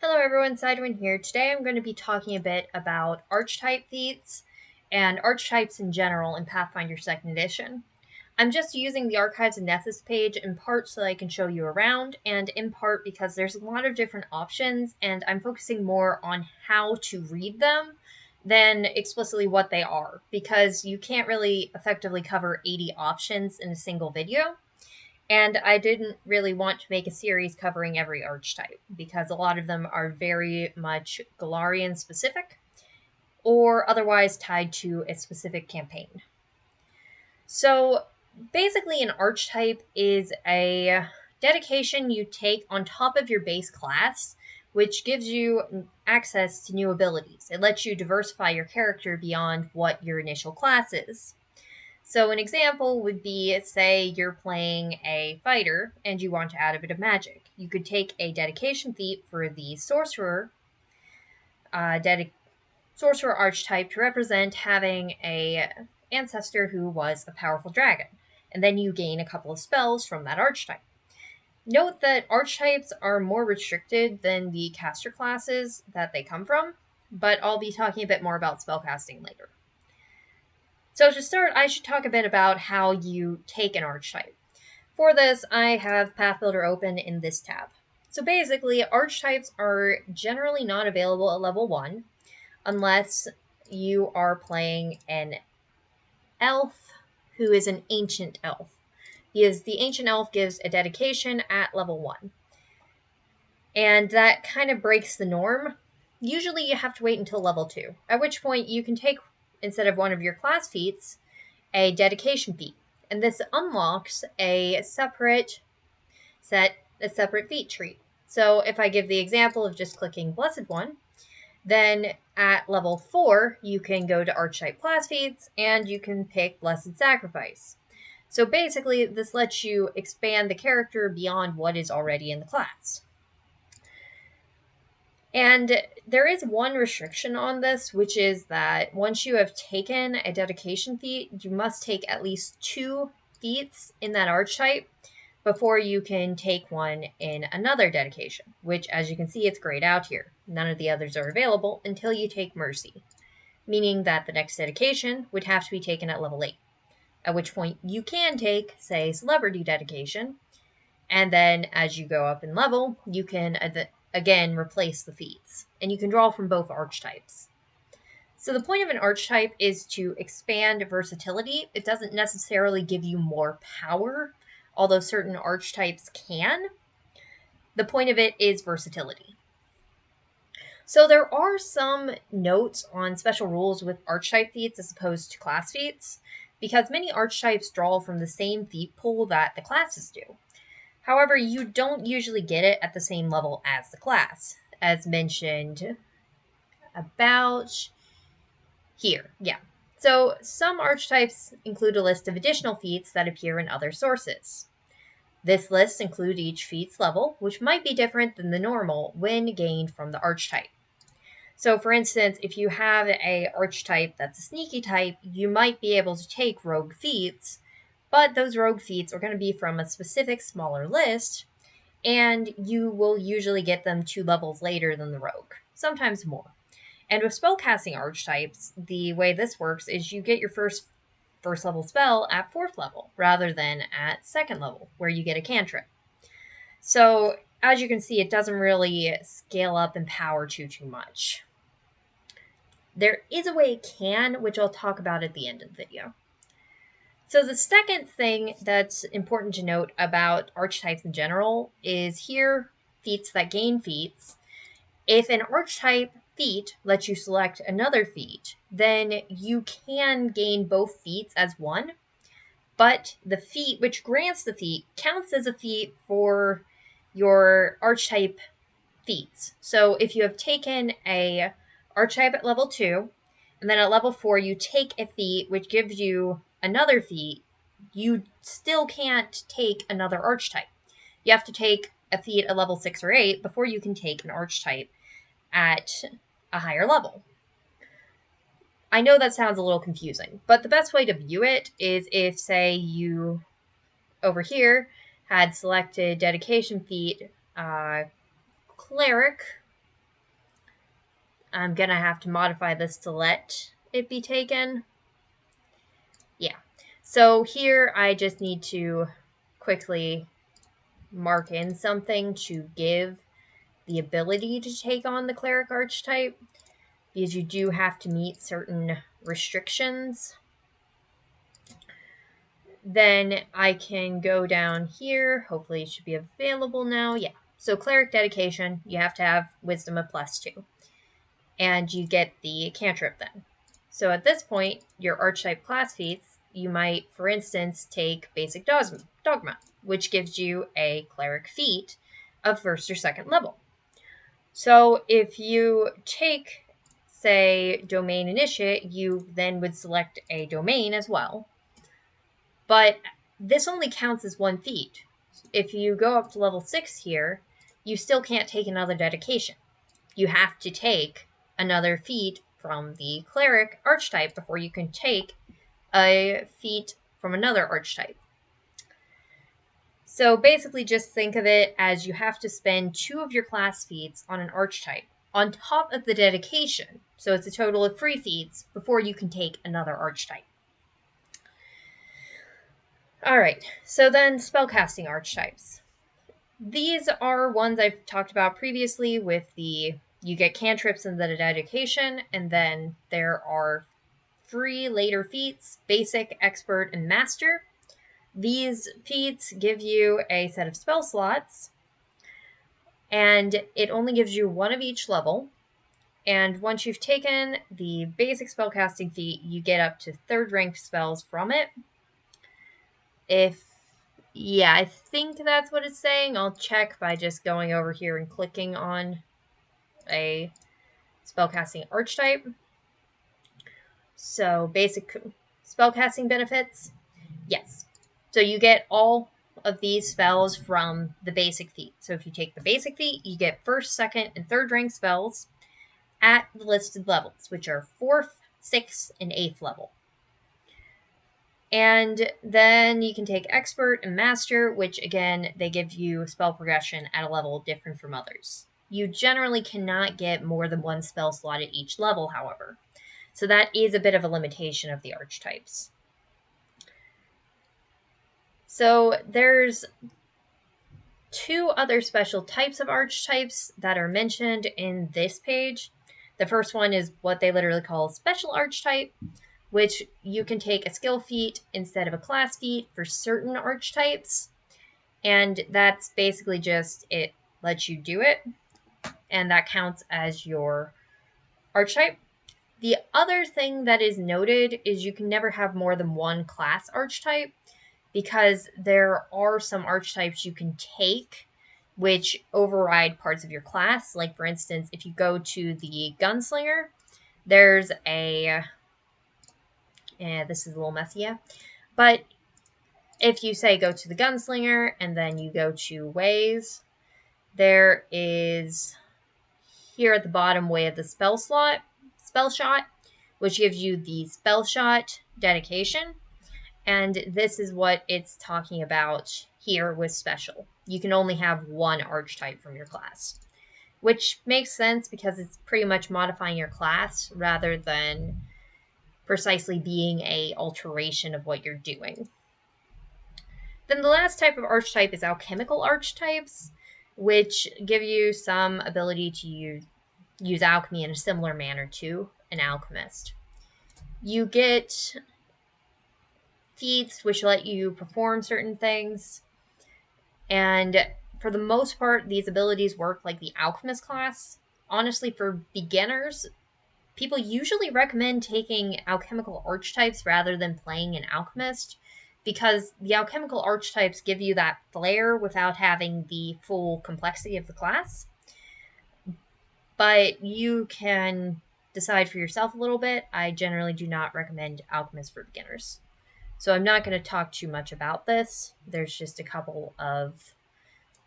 Hello everyone, Sidewin here. Today I'm going to be talking a bit about archetype feats and archetypes in general in Pathfinder 2nd Edition. I'm just using the Archives of Nethys page in part so that I can show you around, and in part because there's a lot of different options and I'm focusing more on how to read them than explicitly what they are, because you can't really effectively cover 80 options in a single video. And I didn't really want to make a series covering every archetype, because a lot of them are very much Galarian specific, or otherwise tied to a specific campaign. So basically an archetype is a dedication you take on top of your base class, which gives you access to new abilities. It lets you diversify your character beyond what your initial class is. So an example would be, say you're playing a fighter and you want to add a bit of magic. You could take a dedication feat for the sorcerer archetype to represent having a ancestor who was a powerful dragon, and then you gain a couple of spells from that archetype. Note that archetypes are more restricted than the caster classes that they come from, but I'll be talking a bit more about spellcasting later. So to start, I should talk a bit about how you take an archetype. For this, I have Path Builder open in this tab. So basically, archetypes are generally not available at level 1, unless you are playing an elf who is an ancient elf, because the ancient elf gives a dedication at level 1. And that kind of breaks the norm. Usually you have to wait until level 2, at which point you can take, instead of one of your class feats, a dedication feat. And this unlocks a separate feat tree. So if I give the example of just clicking Blessed One, then at level 4, you can go to Archetype class feats and you can pick Blessed Sacrifice. So basically, this lets you expand the character beyond what is already in the class. And there is one restriction on this, which is that once you have taken a dedication feat, you must take at least 2 feats in that archetype before you can take one in another dedication, which, as you can see, it's grayed out here. None of the others are available until you take Mercy, meaning that the next dedication would have to be taken at level 8, at which point you can take, say, Celebrity dedication, and then as you go up in level, you can again replace the feats, and you can draw from both archetypes. So the point of an archetype is to expand versatility. It doesn't necessarily give you more power, although certain archetypes can. The point of it is versatility. So there are some notes on special rules with archetype feats as opposed to class feats, because many archetypes draw from the same feat pool that the classes do. However, you don't usually get it at the same level as the class, as mentioned about here. Yeah. So some archetypes include a list of additional feats that appear in other sources. This list includes each feat's level, which might be different than the normal when gained from the archetype. So for instance, if you have an archetype that's a sneaky type, you might be able to take rogue feats, but those rogue feats are going to be from a specific smaller list, and you will usually get them 2 levels later than the rogue, sometimes more. And with spellcasting archetypes, the way this works is you get your first level spell at 4th level, rather than at 2nd level, where you get a cantrip. So, as you can see, it doesn't really scale up in power too much. There is a way it can, which I'll talk about at the end of the video. So the second thing that's important to note about archetypes in general is here, feats that gain feats. If an archetype feat lets you select another feat, then you can gain both feats as one, but the feat which grants the feat counts as a feat for your archetype feats. So if you have taken a archetype at level 2, and then at level 4 you take a feat which gives you another feat, you still can't take another archetype. You have to take a feat at level 6 or 8 before you can take an archetype at a higher level. I know that sounds a little confusing, but the best way to view it is if, say, you over here had selected dedication feat cleric, I'm going to have to modify this to let it be taken. Yeah. So here I just need to quickly mark in something to give the ability to take on the cleric archetype, because you do have to meet certain restrictions. Then I can go down here. Hopefully it should be available now. Yeah. So cleric dedication, you have to have wisdom of +2. And you get the cantrip then. So at this point, your archetype class feats, you might, for instance, take basic dogma, which gives you a cleric feat of 1st or 2nd level. So if you take, say, domain initiate, you then would select a domain as well. But this only counts as 1 feat. If you go up to level 6 here, you still can't take another dedication. You have to take another feat from the cleric archetype before you can take a feat from another archetype. So basically just think of it as you have to spend 2 of your class feats on an archetype on top of the dedication. So it's a total of 3 feats before you can take another archetype. Alright, so then spellcasting archetypes. These are ones I've talked about previously with the you get cantrips and the dedication, and then there are 3 later feats, basic, expert, and master. These feats give you a set of spell slots, and it only gives you 1 of each level. And once you've taken the basic spellcasting feat, you get up to 3rd rank spells from it. Yeah, I think that's what it's saying. I'll check by just going over here and clicking on a spellcasting archetype. So basic spellcasting benefits, yes. So you get all of these spells from the basic feat. So if you take the basic feat, you get 1st, 2nd, and 3rd rank spells at the listed levels, which are 4th, 6th, and 8th level. And then you can take expert and master, which again, they give you spell progression at a level different from others. You generally cannot get more than 1 spell slot at each level, however. So that is a bit of a limitation of the archetypes. So there's 2 other special types of archetypes that are mentioned in this page. The first one is what they literally call special archetype, which you can take a skill feat instead of a class feat for certain archetypes. And that's basically just it lets you do it, and that counts as your archetype. The other thing that is noted is you can never have more than 1 class archetype, because there are some archetypes you can take which override parts of your class. Like, for instance, if you go to the gunslinger, there's a... this is a little messy, yeah. But if you say go to the gunslinger and then you go to ways, there is here at the bottom way of the spell shot, which gives you the spell shot dedication. And this is what it's talking about here with special. You can only have 1 archetype from your class, which makes sense because it's pretty much modifying your class rather than precisely being a alteration of what you're doing. Then the last type of archetype is alchemical archetypes, which give you some ability to use alchemy in a similar manner to an alchemist. You get feats which let you perform certain things, and for the most part, these abilities work like the alchemist class. Honestly, for beginners, people usually recommend taking alchemical archetypes rather than playing an alchemist, because the alchemical archetypes give you that flair without having the full complexity of the class. But you can decide for yourself a little bit. I generally do not recommend alchemist for beginners. So I'm not going to talk too much about this. There's just a couple of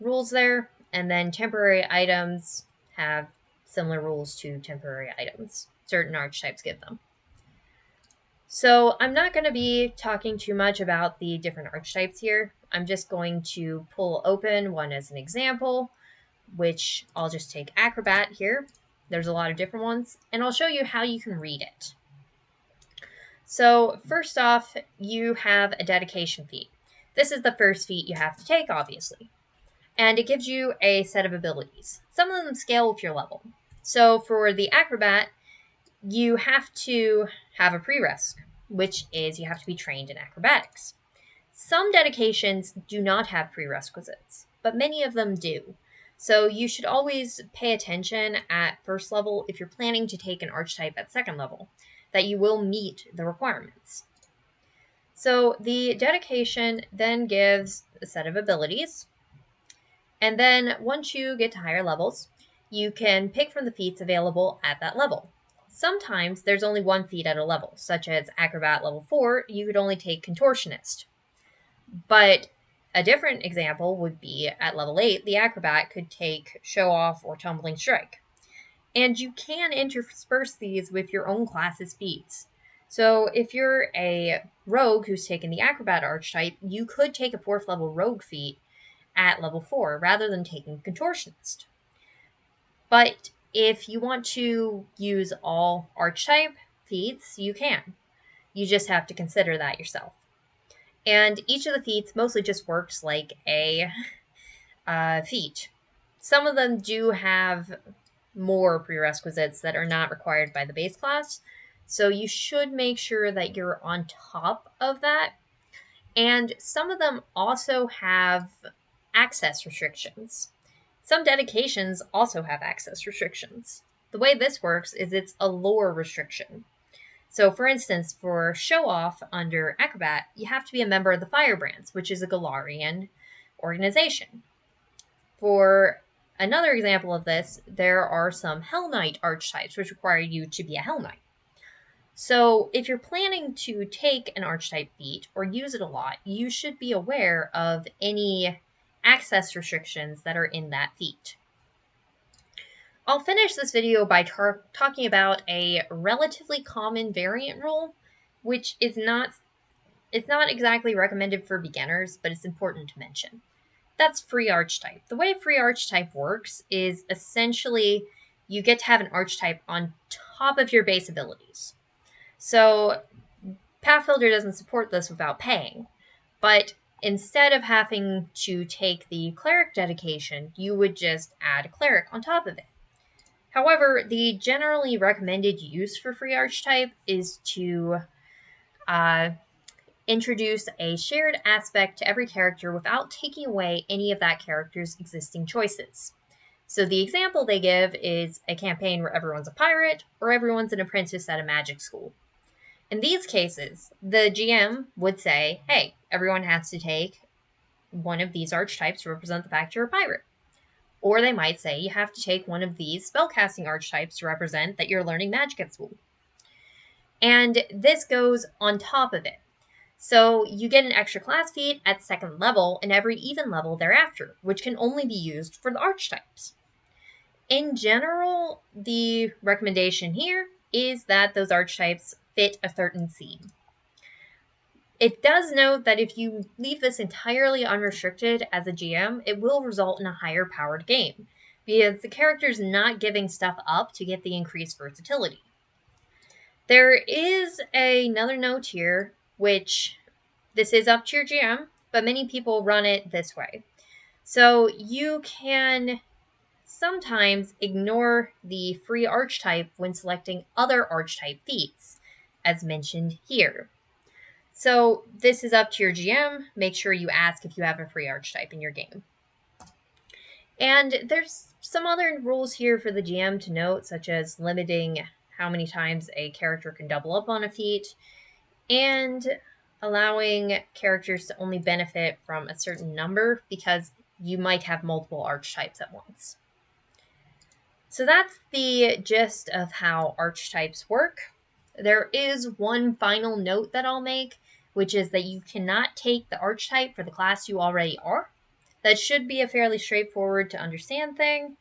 rules there. And then temporary items have similar rules to temporary items. Certain archetypes give them. So I'm not going to be talking too much about the different archetypes here. I'm just going to pull open one as an example, which I'll just take Acrobat here. There's a lot of different ones, and I'll show you how you can read it. So first off, you have a dedication feat. This is the first feat you have to take, obviously. And it gives you a set of abilities. Some of them scale with your level. So for the acrobat, you have to have a pre-req, which is you have to be trained in acrobatics. Some dedications do not have prerequisites, but many of them do. So you should always pay attention at first level if you're planning to take an archetype at second level, that you will meet the requirements. So the dedication then gives a set of abilities, and then once you get to higher levels, you can pick from the feats available at that level. Sometimes there's only one feat at a level, such as Acrobat level 4, you could only take Contortionist. But a different example would be at level 8, the Acrobat could take Show Off or Tumbling Strike. And you can intersperse these with your own class's feats. So if you're a rogue who's taken the Acrobat archetype, you could take a 4th level rogue feat at level 4 rather than taking Contortionist. But if you want to use all archetype feats, you can. You just have to consider that yourself. And each of the feats mostly just works like a feat. Some of them do have more prerequisites that are not required by the base class, so you should make sure that you're on top of that. And some of them also have access restrictions. Some dedications also have access restrictions. The way this works is it's a lore restriction. So for instance, for Show Off under Acrobat, you have to be a member of the Firebrands, which is a Galarian organization. For another example of this, there are some Hell Knight archetypes, which require you to be a Hell Knight. So if you're planning to take an archetype feat or use it a lot, you should be aware of any access restrictions that are in that feat. I'll finish this video by talking about a relatively common variant rule, which is not exactly recommended for beginners, but it's important to mention. That's free archetype. The way free archetype works is essentially you get to have an archetype on top of your base abilities. So Pathfinder doesn't support this without paying, but instead of having to take the cleric dedication, you would just add a cleric on top of it. However, the generally recommended use for free archetype is to introduce a shared aspect to every character without taking away any of that character's existing choices. So the example they give is a campaign where everyone's a pirate or everyone's an apprentice at a magic school. In these cases, the GM would say, hey, everyone has to take one of these archetypes to represent the fact you're a pirate. Or they might say you have to take one of these spellcasting archetypes to represent that you're learning magic at school. And this goes on top of it. So you get an extra class feat at second level and every even level thereafter, which can only be used for the archetypes. In general, the recommendation here is that those archetypes fit a certain theme. It does note that if you leave this entirely unrestricted as a GM, it will result in a higher powered game, because the character's not giving stuff up to get the increased versatility. There is another note here, which this is up to your GM, but many people run it this way. So you can sometimes ignore the free archetype when selecting other archetype feats, as mentioned here. So this is up to your GM. Make sure you ask if you have a free archetype in your game. And there's some other rules here for the GM to note, such as limiting how many times a character can double up on a feat, and allowing characters to only benefit from a certain number because you might have multiple archetypes at once. So that's the gist of how archetypes work. There is one final note that I'll make, which is that you cannot take the archetype for the class you already are. That should be a fairly straightforward to understand thing,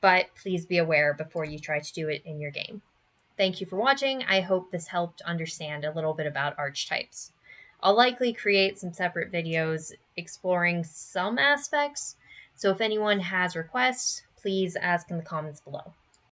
but please be aware before you try to do it in your game. Thank you for watching. I hope this helped understand a little bit about archetypes. I'll likely create some separate videos exploring some aspects, so if anyone has requests, please ask in the comments below.